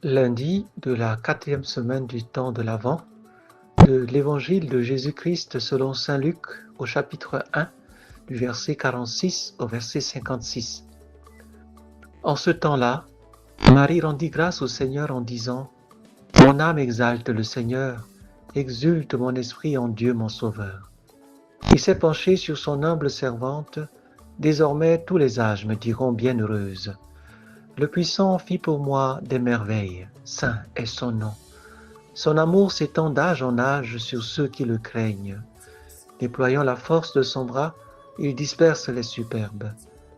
Lundi de la 4e semaine du temps de l'Avent, de l'Évangile de Jésus-Christ selon saint Luc au chapitre 1, du verset 46 au verset 56. En ce temps-là, Marie rendit grâce au Seigneur en disant : « Mon âme exalte le Seigneur, exulte mon esprit en Dieu mon Sauveur. Il s'est penché sur son humble servante, désormais tous les âges me diront bienheureuse. Le Puissant fit pour moi des merveilles, saint est son nom. Son amour s'étend d'âge en âge sur ceux qui le craignent. Déployant la force de son bras, il disperse les superbes.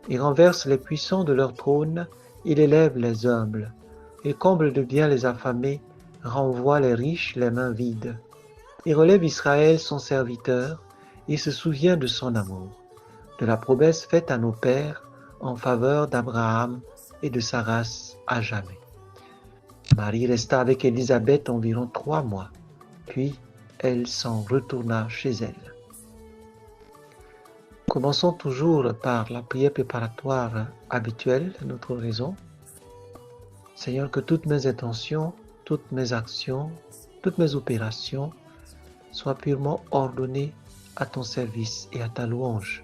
Il renverse les puissants de leur trône, il élève les humbles. Il comble de bien les affamés, renvoie les riches les mains vides. Il relève Israël son serviteur, il se souvient de son amour, de la promesse faite à nos pères en faveur d'Abraham et de sa race à jamais. Marie resta avec Élisabeth environ 3 mois, puis elle s'en retourna chez elle. Commençons toujours par la prière préparatoire habituelle de notre raison. Seigneur, que toutes mes intentions, toutes mes actions, toutes mes opérations soient purement ordonnées à ton service et à ta louange.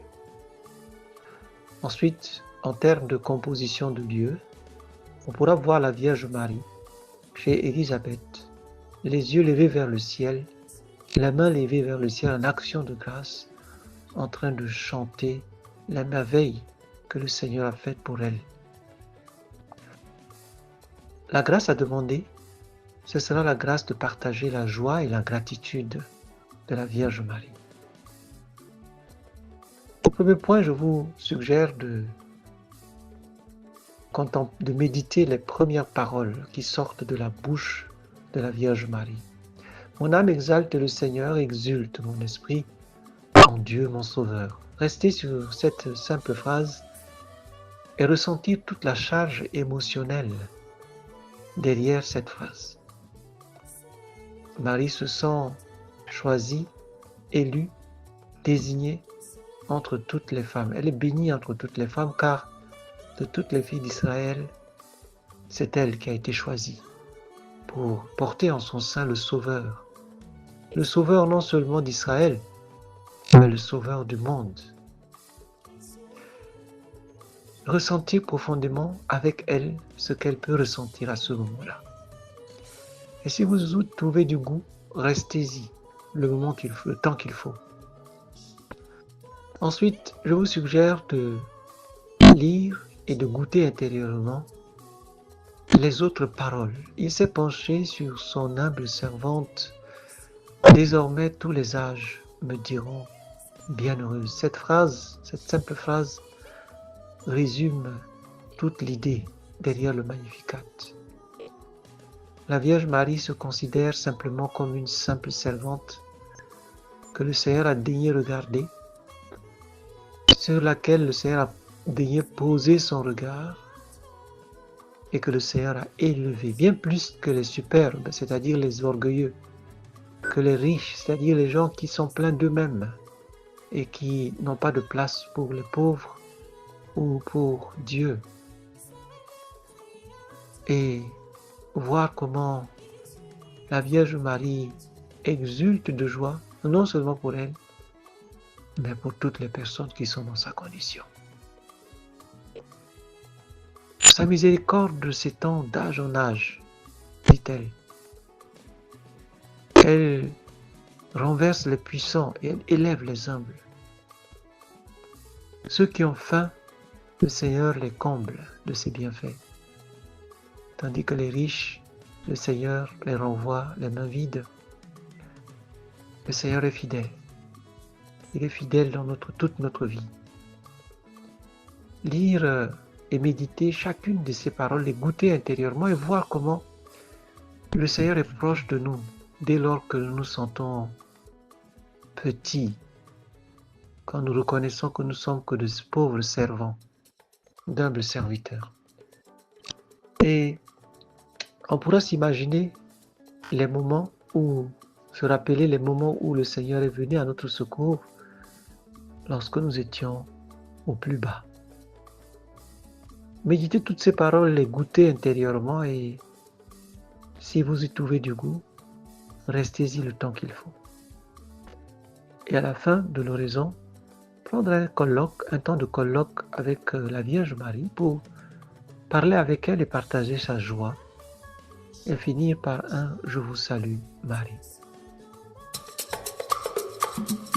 Ensuite, en termes de composition de lieu, on pourra voir la Vierge Marie chez Élisabeth, les yeux levés vers le ciel, la main levée vers le ciel en action de grâce, en train de chanter la merveille que le Seigneur a faite pour elle. La grâce à demander, ce sera la grâce de partager la joie et la gratitude de la Vierge Marie. Au premier point, je vous suggère de méditer les premières paroles qui sortent de la bouche de la Vierge Marie. Mon âme exalte le Seigneur, exulte mon esprit en Dieu mon Sauveur. Restez sur cette simple phrase et ressentir toute la charge émotionnelle derrière cette phrase. Marie se sent choisie, élue, désignée entre toutes les femmes. Elle est bénie entre toutes les femmes car de toutes les filles d'Israël, c'est elle qui a été choisie pour porter en son sein le Sauveur. Le Sauveur non seulement d'Israël, mais le Sauveur du monde. Ressentir profondément avec elle ce qu'elle peut ressentir à ce moment-là. Et si vous trouvez du goût, restez-y le temps qu'il faut. Ensuite, je vous suggère de lire et de goûter intérieurement les autres paroles. Il s'est penché sur son humble servante. Désormais, tous les âges me diront bienheureuse. Cette simple phrase, résume toute l'idée derrière le Magnificat. La Vierge Marie se considère simplement comme une simple servante que le Seigneur a daigné regarder, sur laquelle le Seigneur a daigné poser son regard et que le Seigneur a élevé, bien plus que les superbes, c'est-à-dire les orgueilleux, que les riches, c'est-à-dire les gens qui sont pleins d'eux-mêmes et qui n'ont pas de place pour les pauvres ou pour Dieu. Et voir comment la Vierge Marie exulte de joie, non seulement pour elle, mais pour toutes les personnes qui sont dans sa condition. Sa miséricorde s'étend d'âge en âge, dit-elle. Elle renverse les puissants et elle élève les humbles. Ceux qui ont faim, le Seigneur les comble de ses bienfaits. Tandis que les riches, le Seigneur les renvoie les mains vides. Le Seigneur est fidèle. Il est fidèle dans toute notre vie. Lire et méditer chacune de ces paroles, les goûter intérieurement et voir comment le Seigneur est proche de nous dès lors que nous nous sentons petits, quand nous reconnaissons que nous sommes que de pauvres servants, d'humbles serviteurs. Et on pourra s'imaginer se rappeler les moments où le Seigneur est venu à notre secours lorsque nous étions au plus bas. Méditer toutes ces paroles, les goûter intérieurement et Si vous y trouvez du goût, restez-y le temps qu'il faut. Et à la fin de l'oraison, prendre un temps de colloque avec la Vierge Marie pour parler avec elle et partager sa joie et finir par un « Je vous salue, Marie ». Happy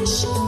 vibration.